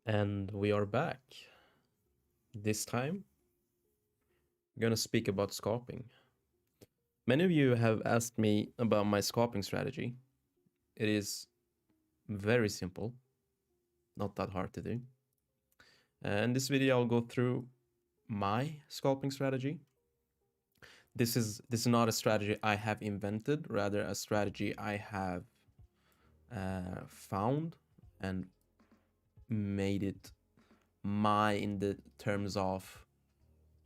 And we are back. This time, I'm going to speak about scalping. Many of you have asked me about my scalping strategy. It is very simple, not that hard to do. In this video, I'll go through my scalping strategy. This is not a strategy I have invented, rather a strategy I have found and made it my in the terms of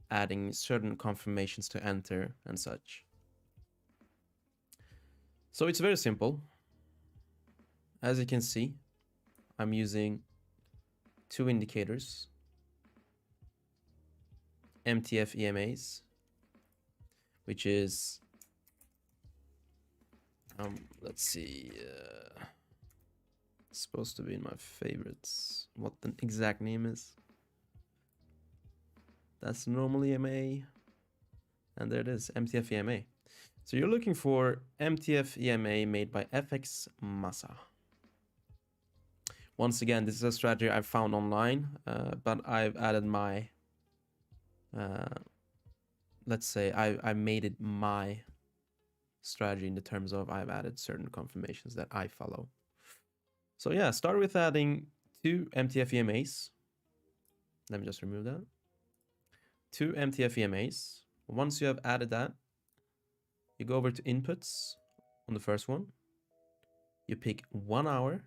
adding certain confirmations to enter and such. So it's very simple. As you can see, I'm using two indicators, MTF EMAs, which is, let's see, it's supposed to be in my favorites. What the exact name is? That's normal EMA, and there it is, MTF EMA. So you're looking for MTF EMA made by FX Massa. Once again, this is a strategy I found online, but I've added my, let's say I made it my strategy in the terms of I've added certain confirmations that I follow. So yeah, start with adding two MTF EMAs. Let me just remove that. Two MTF EMAs. Once you have added that, you go over to inputs on the first one. You pick 1 hour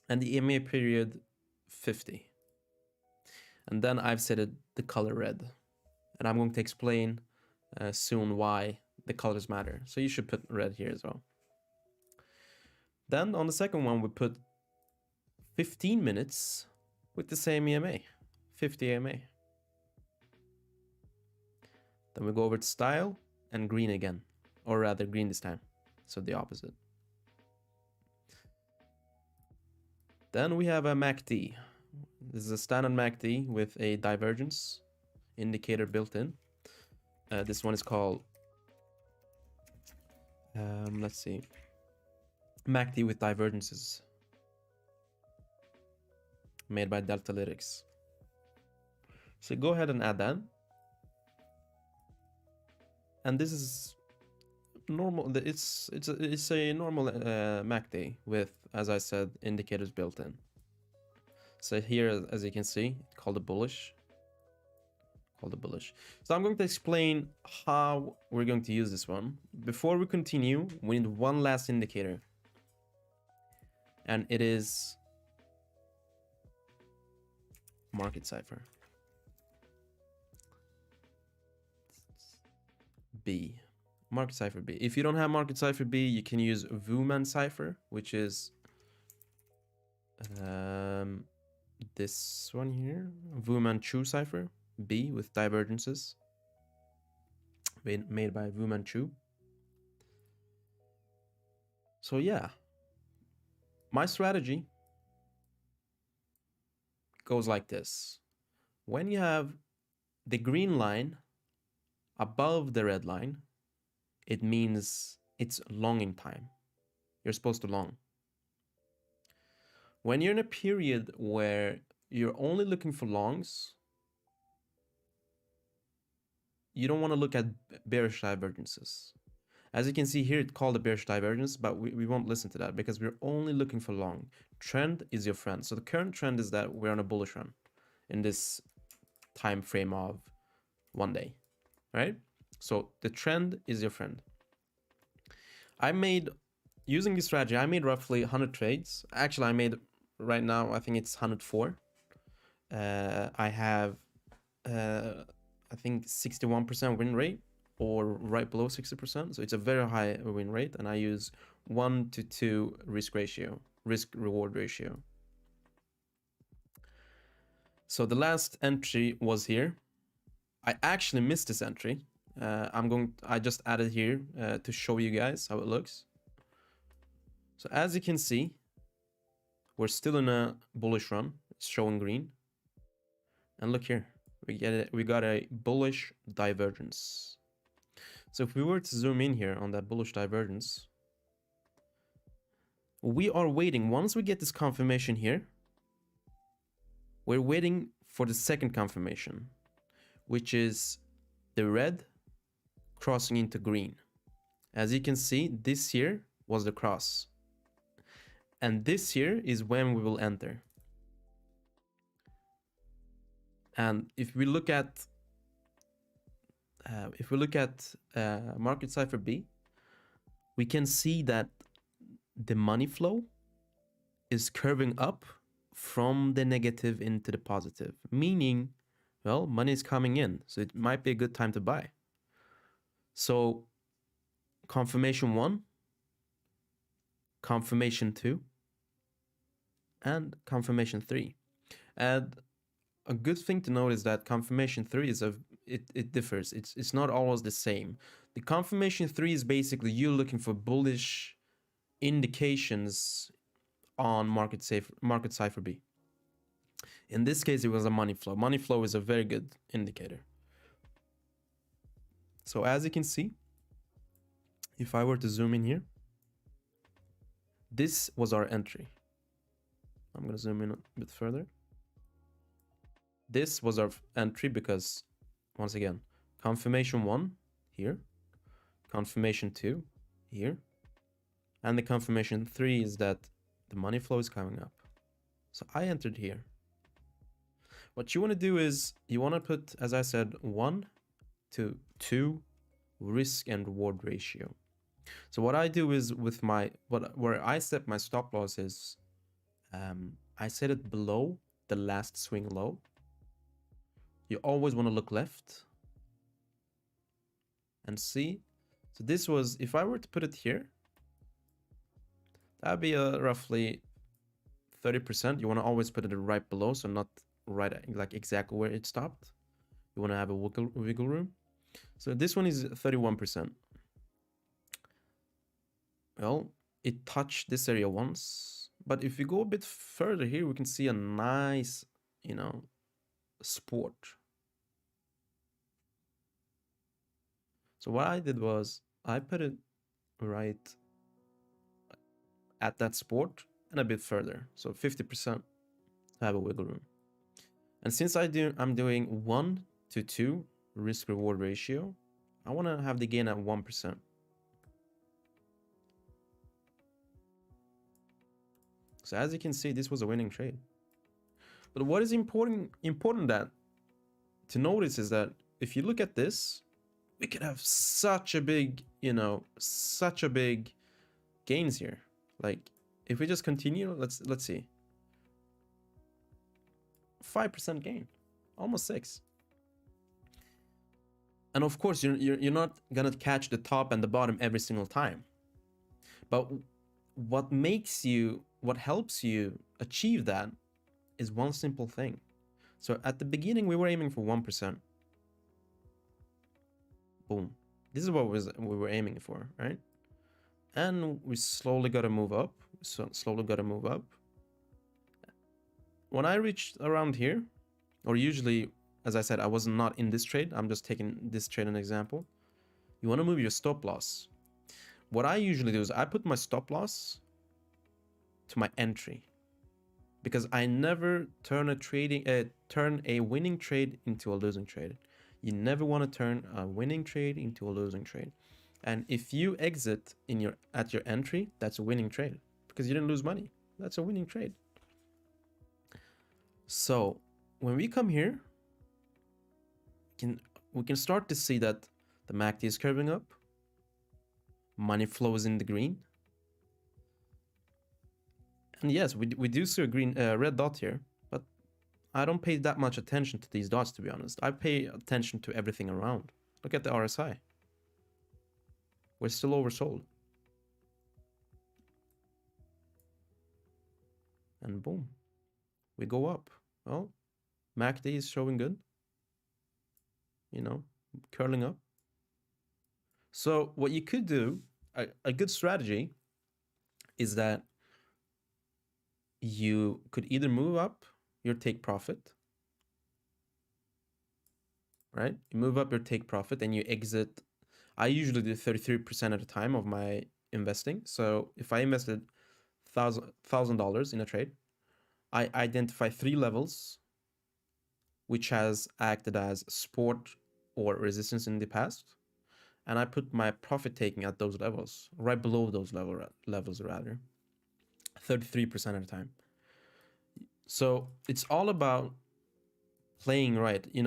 and the EMA period 50. And then I've set it the color red. And I'm going to explain soon why the colors matter. So you should put red here as well. Then on the second one, we put 15 minutes with the same EMA, 50 EMA. Then we go over to style and green again, or rather green this time. So the opposite. Then we have a MACD. This is a standard MACD with a divergence indicator built in. This one is called, let's see, MACD with divergences, made by Deltalytics. So go ahead and add that. And this is normal. It's a normal MACD with, as I said, indicators built in. So here, as you can see, called the bullish. So I'm going to explain how we're going to use this one. Before we continue, we need one last indicator. And it is market cipher. B. Market cipher B. If you don't have market cipher B, you can use Wuman cipher, which is this one here, Wuman Chu cipher B with divergences, made by Wuman Chu. So yeah, my strategy goes like this. When you have the green line above the red line, it means it's longing time. You're supposed to long. When you're in a period where you're only looking for longs, you don't want to look at bearish divergences. As you can see here, it's called a bearish divergence, but we won't listen to that because we're only looking for long. Trend is your friend. So the current trend is that we're on a bullish run in this time frame of 1 day, right? So the trend is your friend. Using this strategy, I made roughly 100 trades. Actually, I made right now, I think it's 104. I have, I think 61% win rate, or right below 60%. So it's a very high win rate, and I use 1 to 2 risk reward ratio. So the last entry was here. I actually missed this entry. I just added here to show you guys how it looks. So as you can see, we're still in a bullish run. It's showing green. And look here, we got a bullish divergence. So if we were to zoom in here on that bullish divergence, we are waiting. Once we get this confirmation here, We're waiting for the second confirmation, which is the red crossing into green. As you can see, this here was the cross. And this here is when we will enter. And if we look at market cipher B, we can see that the money flow is curving up from the negative into the positive, meaning, well, money is coming in, so it might be a good time to buy. So confirmation 1, confirmation 2, and confirmation 3. And a good thing to note is that confirmation 3 is it differs. It's not always the same. The confirmation 3 is basically you looking for bullish indications on market cipher B. In this case, it was a money flow. Money flow is a very good indicator. So as you can see, if I were to zoom in here, this was our entry. I'm going to zoom in a bit further. This was our entry because, once again, confirmation 1 here, confirmation 2 here, and the confirmation 3 is that the money flow is coming up. So I entered here. What you want to do is you want to put, as I said, 1 to 2 risk and reward ratio. So what I do is with where I set my stop loss is I set it below the last swing low. You always want to look left and see. So this was, if I were to put it here, that'd be roughly 30%. You want to always put it right below, so not right like exactly where it stopped. You want to have a wiggle room. So this one is 31%. Well, it touched this area once, but if we go a bit further here, we can see a nice, support. So what I did was I put it right at that support and a bit further, so 50% to have a wiggle room. And since I'm doing 1 to 2 risk reward ratio, I want to have the gain at 1%. So as you can see, this was a winning trade. But what is important that to notice is that if you look at this, we could have such a big, such a big gains here. Like if we just continue, let's see. 5% gain, almost 6. And of course, you're not gonna catch the top and the bottom every single time. But what helps you achieve that is one simple thing. So at the beginning, we were aiming for 1%. Boom. This is what we were aiming for, right? And we slowly got to move up. When I reached around here, or usually, as I said, I was not in this trade. I'm just taking this trade an example. You want to move your stop loss. What I usually do is I put my stop loss to my entry, because I never turn a winning trade into a losing trade. You never want to turn a winning trade into a losing trade. And if you exit at your entry, that's a winning trade because you didn't lose money. That's a winning trade. So when we come here, we can start to see that the MACD is curving up. Money flow is in the green. And yes, we do see a red dot here, but I don't pay that much attention to these dots, to be honest. I pay attention to everything around. Look at the RSI. We're still oversold. And boom, we go up. Well, MACD is showing good. Curling up. So what you could do, a good strategy is that you could either move up your take profit, right? You move up your take profit and you exit. I usually do 33% at a time of my investing. So if I invested $1,000 in a trade, I identify 3 levels which has acted as support or resistance in the past, and I put my profit taking at those levels, right below those levels rather, 33% of the time. So it's all about playing right. You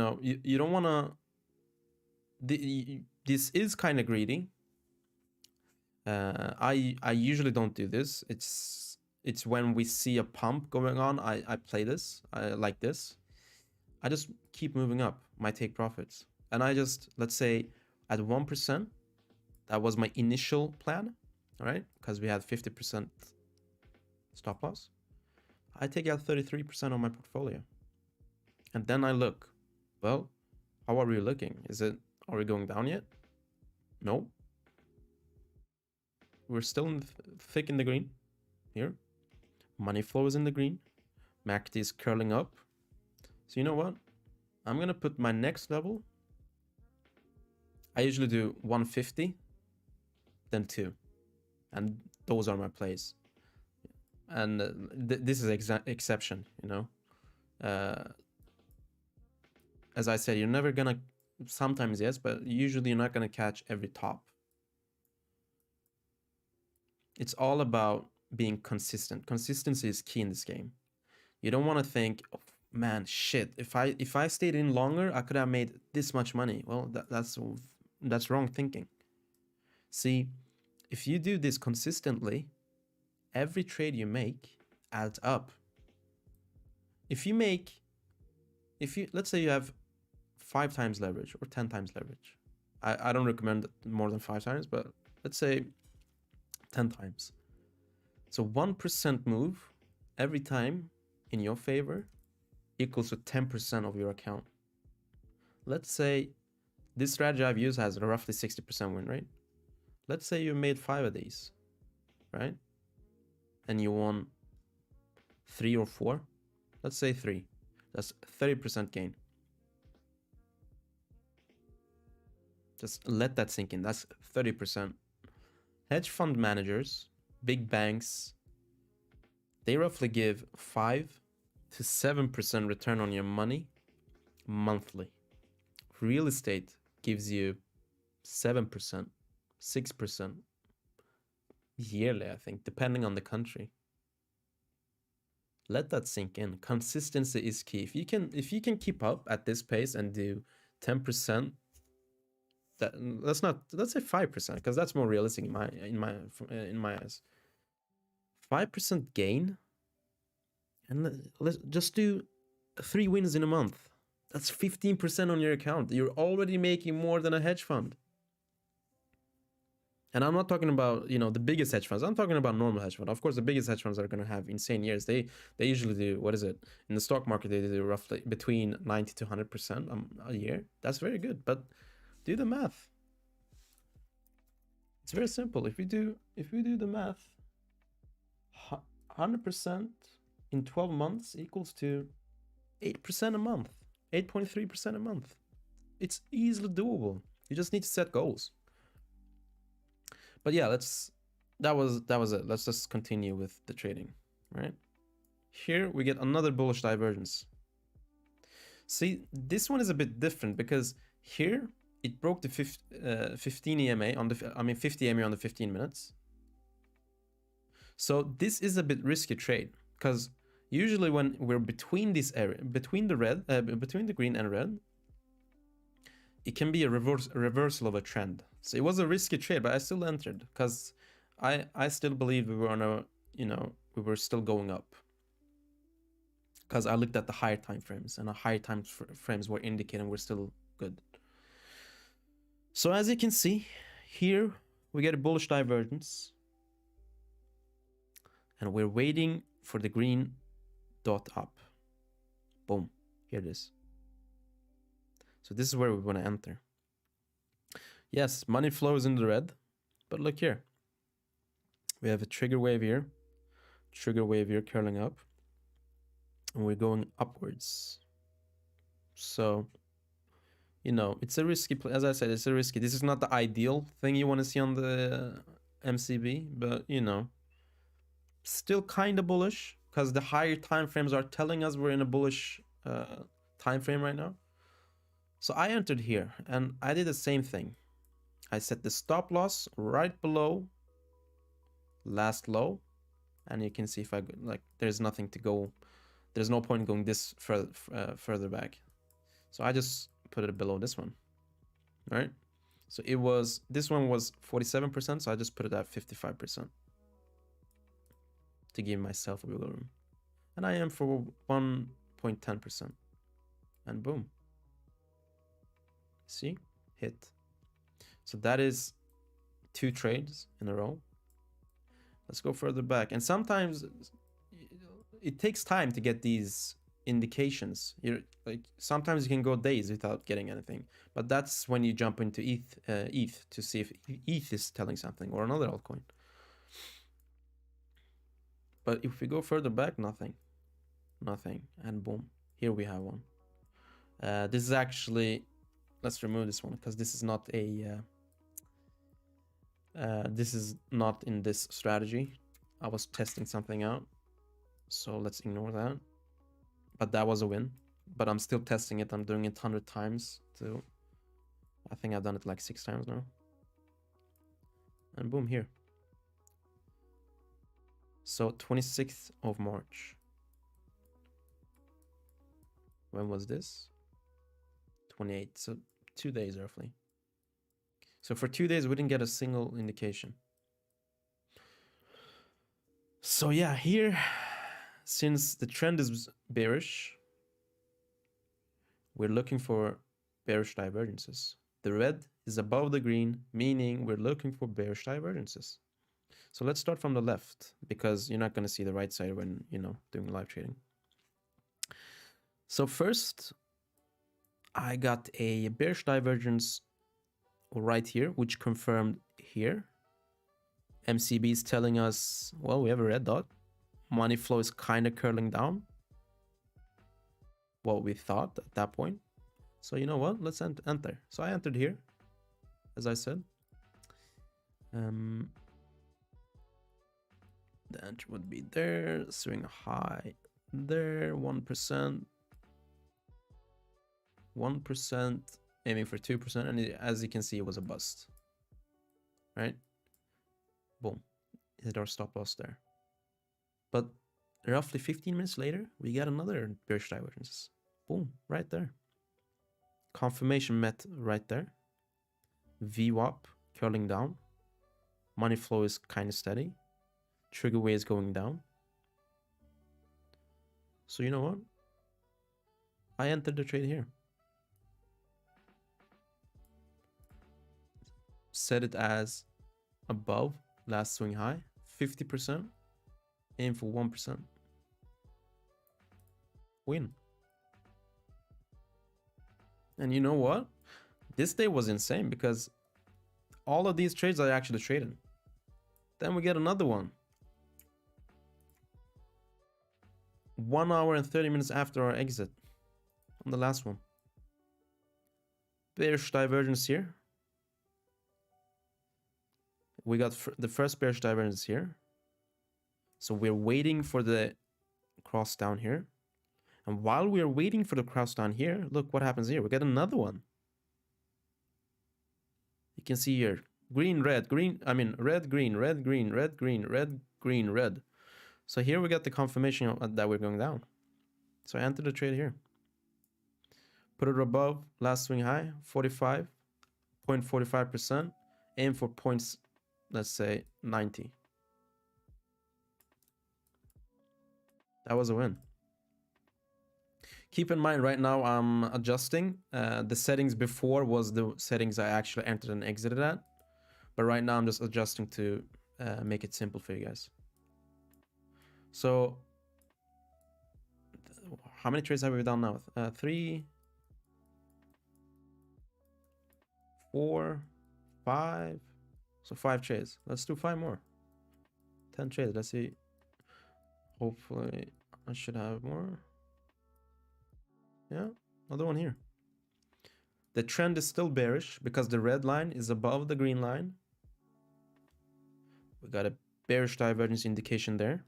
don't want to. This is kind of greedy. I usually don't do this. It's when we see a pump going on, I play this. I like this. I just keep moving up my take profits, and I just, let's say at 1%, that was my initial plan, all right? Because we had 50% stop loss. I take out 33% of my portfolio, and then I look. Well, how are we looking? Are we going down yet? No. We're still thick in the green here. Money flow is in the green. MACD is curling up. So you know what? I'm gonna put my next level. I usually do 150, then 2, and those are my plays. And this is exception, as I said, you're never gonna, sometimes yes, but usually you're not gonna catch every top. It's all about being consistent. Consistency is key in this game. You don't want to think, oh, man, shit, if I stayed in longer, I could have made this much money. Well, that's wrong thinking. See, if you do this consistently, every trade you make adds up. Let's say you have 5 times leverage or 10 times leverage. I don't recommend more than 5 times, but let's say 10 times. So 1% move every time in your favor equals to 10% of your account. Let's say this strategy I've used has a roughly 60% win rate. Let's say you made 5 of these, right? And you won 3 or 4. Let's say 3. That's 30% gain. Just let that sink in. That's 30%. Hedge fund managers, big banks, they roughly give 5 to 7% return on your money monthly. Real estate gives you 7%, 6% yearly, I think, depending on the country. Let that sink in. Consistency is key. If you can keep up at this pace and do 10%, let's say 5%, because that's more realistic in my eyes. 5% gain, and let's just do 3 wins in a month. That's 15% on your account. You're already making more than a hedge fund. And I'm not talking about, the biggest hedge funds. I'm talking about normal hedge funds. Of course, the biggest hedge funds are going to have insane years. They usually do, what is it? In the stock market, they do roughly between 90 to 100% a year. That's very good, but do the math. It's very simple. If we do the math, 100% in 12 months equals to 8% a month, 8.3% a month. It's easily doable. You just need to set goals. But yeah, that was it. Let's just continue with the trading, right? Here we get another bullish divergence. See, this one is a bit different because here it broke the 15 EMA on the 50 EMA on the 15 minutes. So this is a bit risky trade because usually when we're between this area, between the green and red, it can be a reversal of a trend. So it was a risky trade, but I still entered because I still believed we were on a, we were still going up. Because I looked at the higher time frames, and the higher time frames were indicating we're still good. So as you can see, here we get a bullish divergence. And we're waiting for the green dot up. Boom, here it is. So this is where we want to enter. Yes, money flows in the red, but look here. We have a trigger wave here curling up, and we're going upwards. So, it's a risky play. As I said, it's a risky. This is not the ideal thing you want to see on the MCB, but still kind of bullish because the higher time frames are telling us we're in a bullish time frame right now. So I entered here and I did the same thing. I set the stop loss right below last low, and you can see if I like there's nothing to go. There's no point in going this further back. So I just put it below this one, right? So it was, this one was 47%, so I just put it at 55% to give myself a wiggle room. And I am for 1.10%. And boom. See? Hit. So that is 2 trades in a row. Let's go further back. And sometimes it takes time to get these indications. You're like, sometimes you can go days without getting anything, but that's when you jump into ETH to see if ETH is telling something, or another altcoin. But if we go further back, nothing, and boom, here we have one. This is actually, let's remove this one because this is not a this is not in this strategy. I was testing something out, so let's ignore that. But that was a win. But I'm still testing it. I'm doing it 100 times too. I think I've done it like 6 times now. And boom, here. So 26th of March. When was this? 28th. So 2 days roughly. So for 2 days, we didn't get a single indication. So yeah, here, since the trend is bearish, we're looking for bearish divergences. The red is above the green, meaning we're looking for bearish divergences. So let's start from the left, because you're not going to see the right side when, you know, doing live trading. So first, I got a bearish divergence right here, which confirmed here. MCB is telling us, well, we have a red dot. Money flow is kind of curling down. What we thought at that point. So you know what? Let's enter. So I entered here, as I said. The entry would be there, swing high there, 1%. 1%, aiming for 2%, and as you can see, it was a bust. Right? Boom. Hit our stop loss there. But roughly 15 minutes later, we got another bearish divergence. Boom, right there. Confirmation met right there. VWAP curling down. Money flow is kind of steady. Trigger way is going down. So you know what? I entered the trade here. Set it as above last swing high, 50%. Aim for 1%. Win. And you know what? This day was insane because all of these trades I actually traded. Then we get another one. 1 hour and 30 minutes after our exit on the last one. Bearish divergence here. We got the first bearish divergence here. So we're waiting for the cross down here. And while we're waiting for the cross down here, look what happens here. We get another one. You can see here, green, red, green, I mean, red, green, red, green, red, green, red, green, red. So here we got the confirmation that we're going down. So I entered the trade here. Put it above last swing high, 0.45%. Aim for points, let's say 90. That was a win. Keep in mind, right now I'm adjusting. The settings before was the settings I actually entered and exited at. But right now I'm just adjusting to make it simple for you guys. So, how many trades have we done now? 3, 4, 5. So 5 trades. Let's do 5 more. 10 trades. Let's see. Hopefully I should have more. Yeah, another one here. The trend is still bearish because the red line is above the green line. We got a bearish divergence indication there.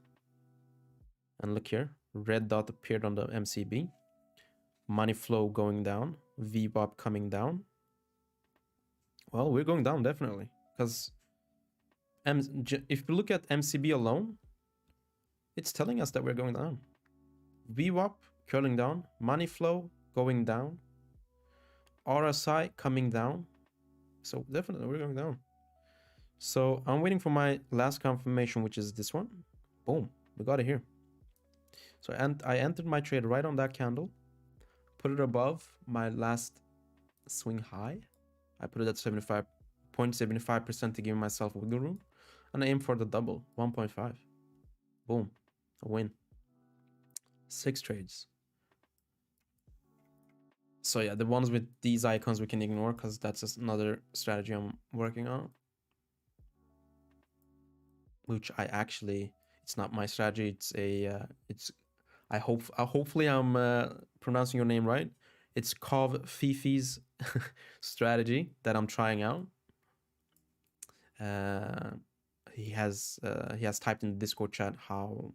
And look here, red dot appeared on the MCB. money flow going down, VWAP coming down. Well, we're going down definitely, because if you look at MCB alone, it's telling us that we're going down. VWAP curling down, money flow going down, RSI coming down. So definitely we're going down. So I'm waiting for my last confirmation, which is this one. Boom, we got it here. So I entered my trade right on that candle, put it above my last swing high. I put it at 0.75% to give myself wiggle room, and I aim for the double, 1.5. Boom, a win. 6 trades. So yeah, the ones with these icons we can ignore because that's just another strategy I'm working on. Which I actually, it's not my strategy. It's a, hopefully I'm pronouncing your name right. It's Kov Fifi's strategy that I'm trying out. He has typed in the Discord chat how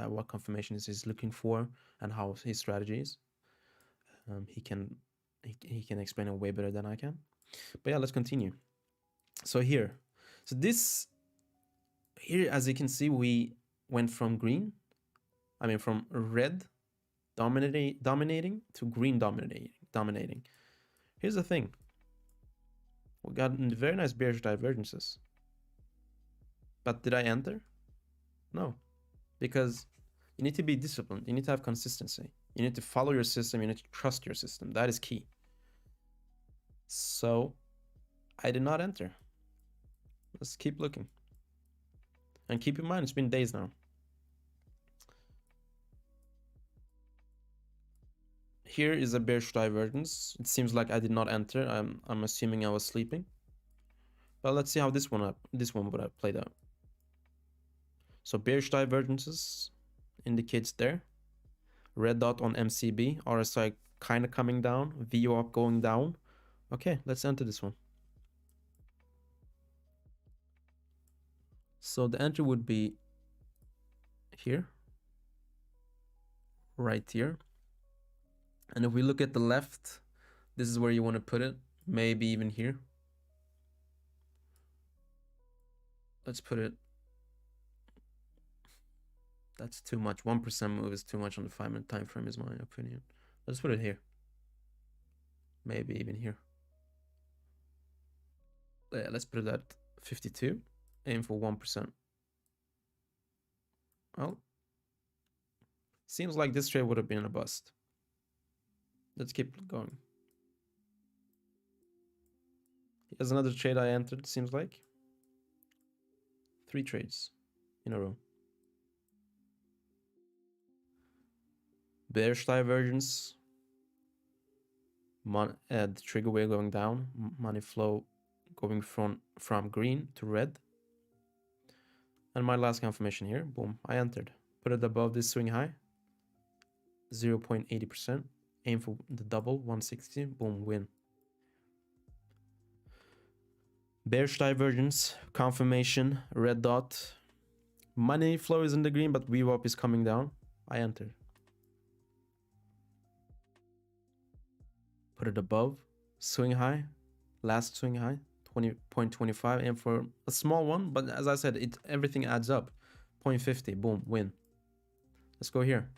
what confirmations he's looking for and how his strategy is. He can explain it way better than I can. But yeah, let's continue. So here, here, as you can see, we went from from red dominating to green dominating. Here's the thing. We got very nice bearish divergences. But did I enter? No. Because you need to be disciplined. You need to have consistency. You need to follow your system. You need to trust your system. That is key. So I did not enter. Let's keep looking. And keep in mind, it's been days now. Here is a bearish divergence. It seems like I did not enter. I'm assuming I was sleeping. But let's see how this one would have played out. So bearish divergences indicates there. Red dot on MCB, RSI kind of coming down, VWAP going down. Okay, let's enter this one. So the entry would be here, right here. And if we look at the left, this is where you want to put it, maybe even here. Let's put it, that's too much. 1% move is too much on the 5-minute time frame, is my opinion. Let's put it here. Maybe even here. Yeah, let's put it at 52. Aim for 1%. Well, seems like this trade would have been a bust. Let's keep going. Here's another trade I entered, seems like. 3 trades in a row. Bearish divergence. The trigger wheel going down. Money flow going from green to red. And my last confirmation here. Boom, I entered. Put it above this swing high. 0.80%. Aim for the double, 160. Boom, win. Bearish divergence, confirmation, red dot. Money flow is in the green, but VWAP is coming down. I entered. Put it above, swing high, last swing high, 20.25. Aim for a small one, but as I said, everything adds up. 0.50, boom, win. Let's go here.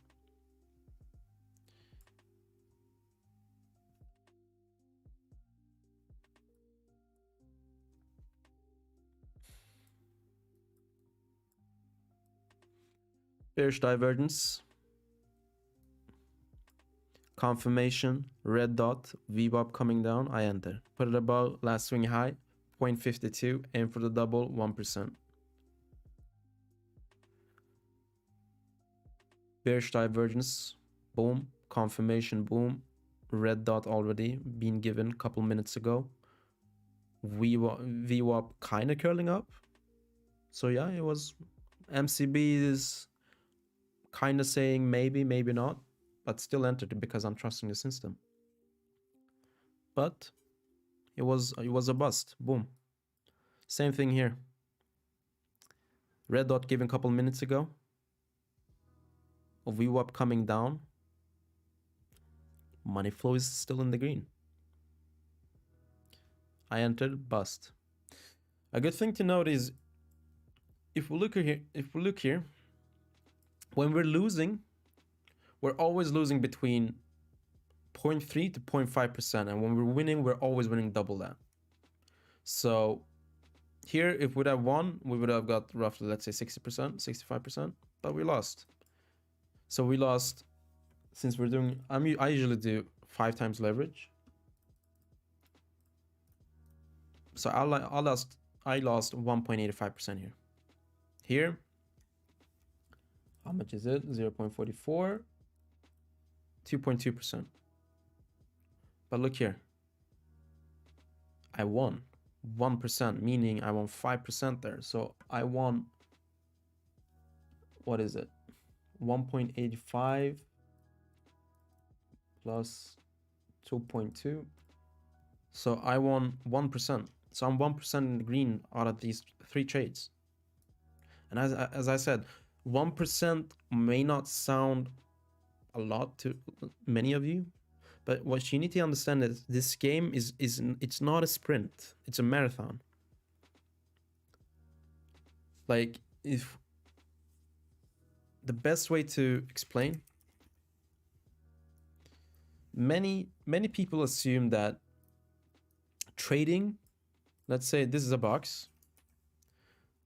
Bearish divergence, confirmation, red dot, VWAP coming down, I enter. Put it above, last swing high, 0.52, aim for the double, 1%. Bearish divergence, boom, confirmation, boom, red dot already been given a couple minutes ago. VWAP kind of curling up. So yeah, it was, MCB is kind of saying maybe, maybe not, but still entered because I'm trusting the system. But it was a bust. Boom. Same thing here. Red dot given a couple minutes ago. VWAP coming down. Money flow is still in the green. I entered bust. A good thing to note is if we look here, when we're losing, we're always losing between 0.3 to 0.5%, and when we're winning, we're always winning double that. So here, if we'd have won, we would have got roughly, let's say 60%, 65%, but we lost. So we lost, since we're doing, I usually do 5 times leverage. So I lost 1.85% here. Here, how much is it? 0.44, 2.2%. But look here, I won 1%, meaning I won 5% there. So I won, what is it? 1.85 plus 2.2. So I won 1%. So I'm 1% in the green out of these 3 trades. And as I said, 1% may not sound a lot to many of you, but what you need to understand is this game it's not a sprint, it's a marathon. Like, if the best way to explain, many people assume that trading, let's say this is a box,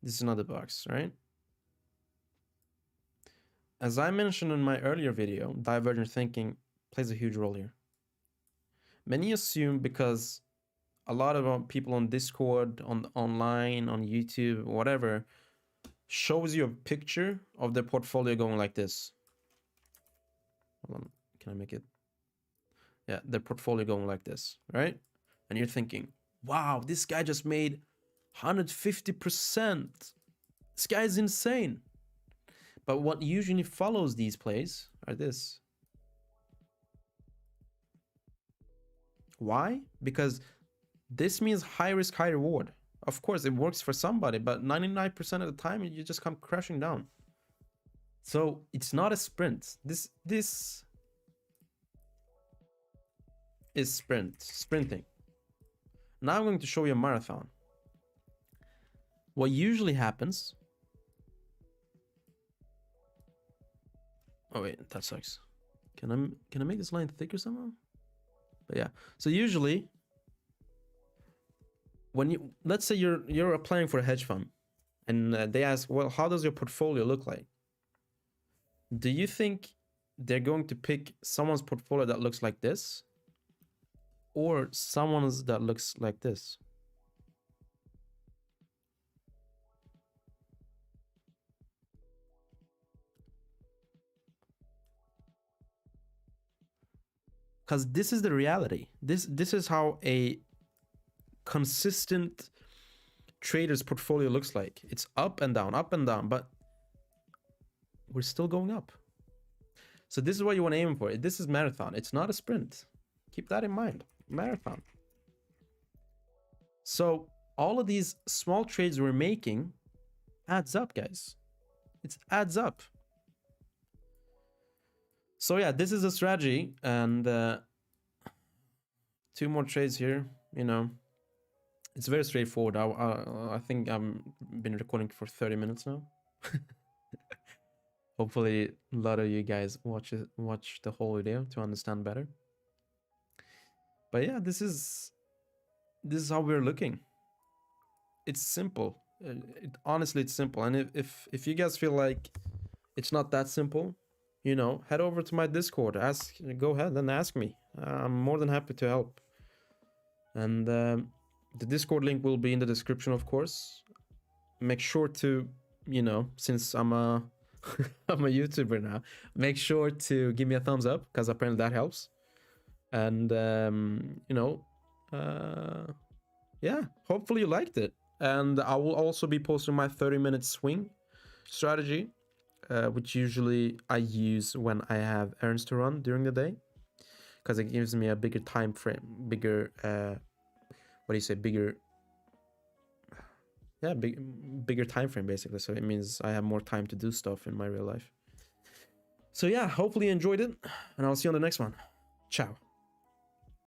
this is another box, right? As I mentioned in my earlier video, divergent thinking plays a huge role here. Many assume, because a lot of people on Discord, online, on YouTube, whatever, shows you a picture of their portfolio going like this. Hold on, can I make it? Yeah, their portfolio going like this, right? And you're thinking, wow, this guy just made 150%. This guy's insane. But what usually follows these plays are this. Why? Because this means high risk, high reward. Of course, it works for somebody, but 99% of the time, you just come crashing down. So it's not a sprint. This is sprinting. Now I'm going to show you a marathon. What usually happens... Oh wait, that sucks. Can I make this line thicker somehow? But yeah, so usually when you, let's say you're applying for a hedge fund, and they ask, well, how does your portfolio look like? Do you think they're going to pick someone's portfolio that looks like this, or someone's that looks like this? Because this is the reality. This is how a consistent trader's portfolio looks like. It's up and down, but we're still going up. So this is what you want to aim for. This is marathon. It's not a sprint. Keep that in mind. Marathon. So all of these small trades we're making adds up, guys. It adds up. So yeah, this is a strategy, and 2 more trades here. You know, it's very straightforward. I think I've been recording for 30 minutes now. Hopefully a lot of you guys watch the whole video to understand better. But yeah, this is how we're looking. It's simple. Honestly, it's simple. And if you guys feel like it's not that simple, you know, head over to my Discord. Go ahead and ask me. I'm more than happy to help. And the Discord link will be in the description, of course. Make sure to, you know, since I'm a I'm a YouTuber now, make sure to give me a thumbs up, because apparently that helps. And you know, yeah, hopefully you liked it. And I will also be posting my 30-minute swing strategy, which usually I use when I have errands to run during the day, because it gives me a bigger time frame, bigger bigger time frame, basically. So it means I have more time to do stuff in my real life. So yeah, hopefully you enjoyed it, and I'll see you on the next one. Ciao.